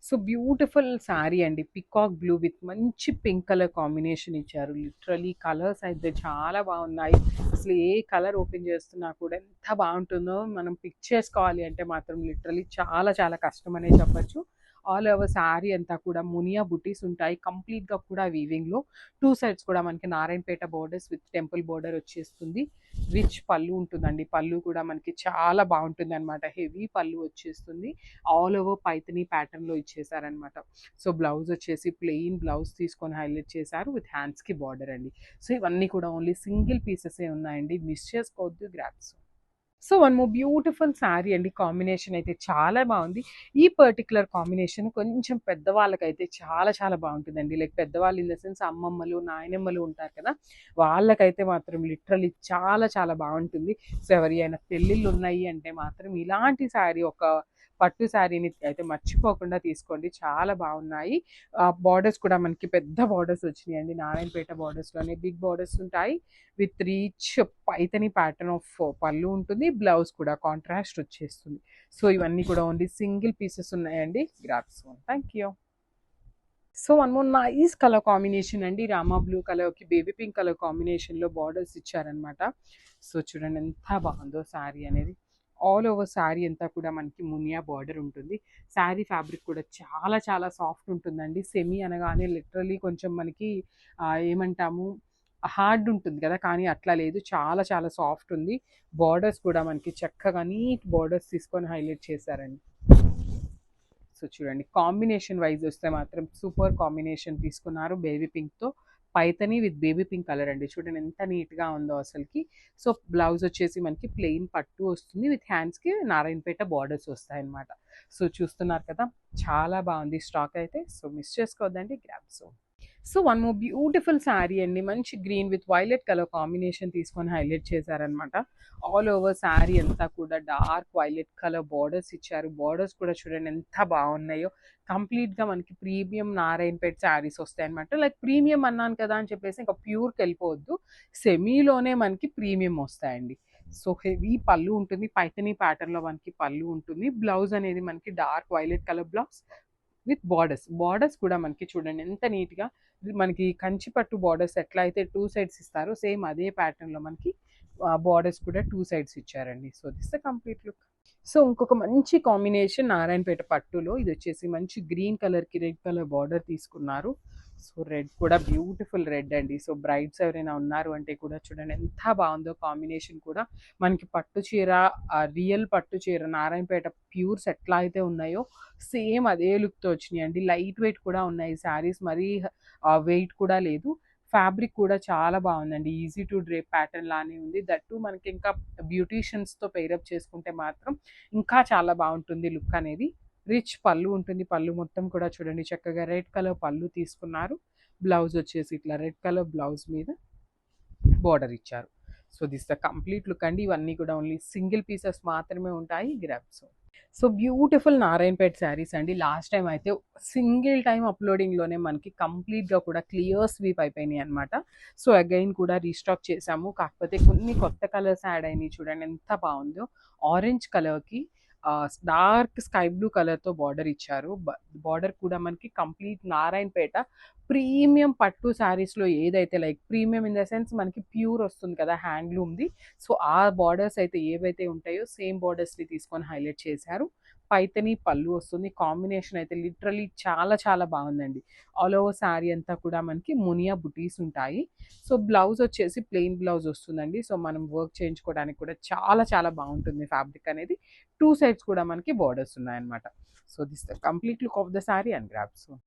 So beautiful sari అండి. Peacock blue with మంచి pink colour combination ఇచ్చారు. లిటరలీ కలర్స్ అయితే చాలా బాగున్నాయి. అసలు ఏ కలర్ ఓపెన్ చేస్తున్నా కూడా ఎంత బాగుంటుందో మనం పిక్ చేసుకోవాలి అంటే మాత్రం లిటరలీ చాలా చాలా కష్టం అనే చెప్పొచ్చు. ఆల్ ఓవర్ శారీ అంతా కూడా మునియా బుటీస్ ఉంటాయి. కంప్లీట్గా కూడా వీవింగ్లో టూ సైడ్స్ కూడా మనకి Narayanpet borders with temple border వచ్చేస్తుంది. రిచ్ పళ్ళు ఉంటుందండి. పళ్ళు కూడా మనకి చాలా బాగుంటుంది అనమాట. హెవీ పళ్ళు వచ్చేస్తుంది. ఆల్ ఓవర్ పైథనీ ప్యాటర్న్లో ఇచ్చేసారనమాట. సో బ్లౌజ్ వచ్చేసి ప్లెయిన్ బ్లౌజ్ తీసుకొని హైలైట్ చేశారు విత్ హ్యాండ్స్కి బార్డర్ అండి. సో ఇవన్నీ కూడా ఓన్లీ సింగిల్ పీసెసే ఉన్నాయండి. మిస్ చేసుకోవద్దు, grasp. So one more beautiful sari అండి. కాంబినేషన్ అయితే చాలా బాగుంది. ఈ పర్టికులర్ కాంబినేషన్ కొంచెం పెద్దవాళ్ళకైతే చాలా చాలా బాగుంటుందండి. లైక్ పెద్దవాళ్ళు ఇన్ ద సెన్స్ అమ్మమ్మలు నాయనమ్మలు ఉంటారు కదా, వాళ్ళకైతే మాత్రం లిటరలీ చాలా చాలా బాగుంటుంది. సో ఎవరి అయినా పెళ్ళిళ్ళు ఉన్నాయి అంటే మాత్రం ఇలాంటి శారీ, ఒక పట్టు శారీని అయితే మర్చిపోకుండా తీసుకోండి. చాలా బాగున్నాయి. బార్డర్స్ కూడా మనకి పెద్ద బార్డర్స్ వచ్చినాయండి. నారాయణపేట బార్డర్స్లోనే బిగ్ బార్డర్స్ ఉంటాయి with reach Paithani pattern of పళ్ళు ఉంటుంది. బ్లౌజ్ కూడా కాంట్రాస్ట్ వచ్చేస్తుంది. సో ఇవన్నీ కూడా ఓన్లీ సింగిల్ పీసెస్ ఉన్నాయండి. Grasp. Thank you. So one more nice colour combination అండి. రామా బ్లూ కలర్కి బేబీ పింక్ కలర్ కాంబినేషన్లో బార్డర్స్ ఇచ్చారనమాట. సో చూడండి ఎంత బాగుందో శారీ అనేది. ఆల్ ఓవర్ శారీ అంతా కూడా మనకి మునియా బార్డర్ ఉంటుంది. శారీ ఫ్యాబ్రిక్ కూడా చాలా చాలా సాఫ్ట్ ఉంటుందండి. సెమీ అనగానే లిటరలీ కొంచెం మనకి ఏమంటాము, హార్డ్ ఉంటుంది కదా, కానీ అట్లా లేదు. చాలా చాలా సాఫ్ట్ ఉంది. బార్డర్స్ కూడా మనకి చక్కగా నీట్ బార్డర్స్ తీసుకొని హైలైట్ చేశారండి. సో చూడండి కాంబినేషన్ వైజ్ వస్తే మాత్రం సూపర్ కాంబినేషన్ తీసుకున్నారు బేబీ పింక్తో. Paithani with baby pink colour అండి. చూడండి ఎంత నీట్గా ఉందో అసలుకి. సో బ్లౌజ్ వచ్చేసి మనకి ప్లెయిన్ పట్టు వస్తుంది విత్ హ్యాండ్స్కి నారాయణపేట బార్డర్స్ వస్తాయి అనమాట. సో చూస్తున్నారు కదా, చాలా బాగుంది స్టాక్ అయితే. సో మిస్ చేసుకోవద్దండి, grab. So one more beautiful sari అండి. మంచి green with violet colour combination తీసుకొని హైలైట్ చేశారనమాట. ఆల్ ఓవర్ శారీ అంతా కూడా డార్క్ వైలెట్ కలర్ బార్డర్స్ ఇచ్చారు. బార్డర్స్ కూడా చూడండి ఎంత బాగున్నాయో. కంప్లీట్గా మనకి ప్రీమియం నారాయణపేట శారీస్ వస్తాయి అనమాట. లైక్ ప్రీమియం అన్నాను కదా అని చెప్పేసి ఇంకా ప్యూర్కి వెళ్ళిపోవద్దు, సెమీలోనే మనకి ప్రీమియం వస్తాయండి. సో హెవీ పళ్ళు ఉంటుంది. పైథనీ ప్యాటర్న్లో మనకి పళ్ళు ఉంటుంది. బ్లౌజ్ అనేది మనకి dark violet colour blouse with borders. Borders కూడా మనకి చూడండి ఎంత నీట్గా, మనకి కంచిపట్టు బార్డర్స్ ఎట్లా అయితే టూ సైడ్స్ ఇస్తారో సేమ్ అదే ప్యాటర్న్లో మనకి బార్డర్స్ కూడా టూ సైడ్స్ ఇచ్చారండి. So this the complete look. So ఇంకొక మంచి కాంబినేషన్ నారాయణపేట పట్టులో, ఇది వచ్చేసి మంచి గ్రీన్ కలర్కి రెడ్ కలర్ బార్డర్ తీసుకున్నారు. సో రెడ్ కూడా బ్యూటిఫుల్ రెడ్ అండి. సో బ్రైడ్స్ ఎవరైనా ఉన్నారు అంటే కూడా చూడండి ఎంత బాగుందో కాంబినేషన్ కూడా. మనకి పట్టు చీర, రియల్ పట్టు చీర నారాయణపేట ప్యూర్స్ ఎట్లా అయితే ఉన్నాయో సేమ్ అదే లుక్తో వచ్చినాయి అండి. లైట్ వెయిట్ కూడా ఉన్నాయి శారీస్, మరీ వెయిట్ కూడా లేదు. ఫ్యాబ్రిక్ కూడా చాలా బాగుందండి. ఈజీ టు డ్రేప్ ప్యాటర్న్ లానే ఉంది. దట్టు మనకి ఇంకా బ్యూటీషియన్స్తో పెయిరప్ చేసుకుంటే మాత్రం ఇంకా చాలా బాగుంటుంది లుక్ అనేది. రిచ్ పళ్ళు ఉంటుంది. పళ్ళు మొత్తం కూడా చూడండి చక్కగా రెడ్ కలర్ పళ్ళు తీసుకున్నారు. బ్లౌజ్ వచ్చేసి ఇట్లా రెడ్ కలర్ బ్లౌజ్ మీద బార్డర్ ఇచ్చారు. So this the complete look అండి. ఇవన్నీ కూడా ఓన్లీ సింగిల్ పీసెస్ మాత్రమే ఉంటాయి. Grabs. So beautiful Narayanpet saris అండి. లాస్ట్ టైం అయితే సింగిల్ టైం అప్లోడింగ్లోనే మనకి కంప్లీట్గా కూడా క్లియర్ స్వీప్ అయిపోయినాయి అనమాట. సో అగైన్ కూడా రీస్టాక్ చేసాము. కాకపోతే కొన్ని కొత్త కలర్స్ యాడ్ అయినాయి. చూడండి ఎంత బాగుందో. ఆరెంజ్ కలర్కి డార్క్ స్కై బ్లూ కలర్తో బార్డర్ ఇచ్చారు. బార్డర్ కూడా మనకి కంప్లీట్ నారాయణపేట ప్రీమియం పట్టు శారీస్లో ఏదైతే like premium in the sense మనకి ప్యూర్ వస్తుంది కదా హ్యాండ్లూమ్ది. సో ఆ బార్డర్స్ అయితే ఏవైతే ఉంటాయో సేమ్ బార్డర్స్ని తీసుకొని హైలైట్ చేశారు. పైతని పళ్ళు వస్తుంది. కాంబినేషన్ అయితే లిటరలీ చాలా చాలా బాగుందండి. ఆల్ ఓవర్ శారీ అంతా కూడా మనకి మునియా బుటీస్ ఉంటాయి. సో బ్లౌజ్ వచ్చేసి ప్లెయిన్ బ్లౌజ్ వస్తుందండి. సో మనం వర్క్ చేయించుకోవడానికి కూడా చాలా చాలా బాగుంటుంది ఫ్యాబ్రిక్ అనేది. టూ సైడ్స్ కూడా మనకి బార్డర్స్ ఉన్నాయన్నమాట. So this the complete look of the sari and grabs.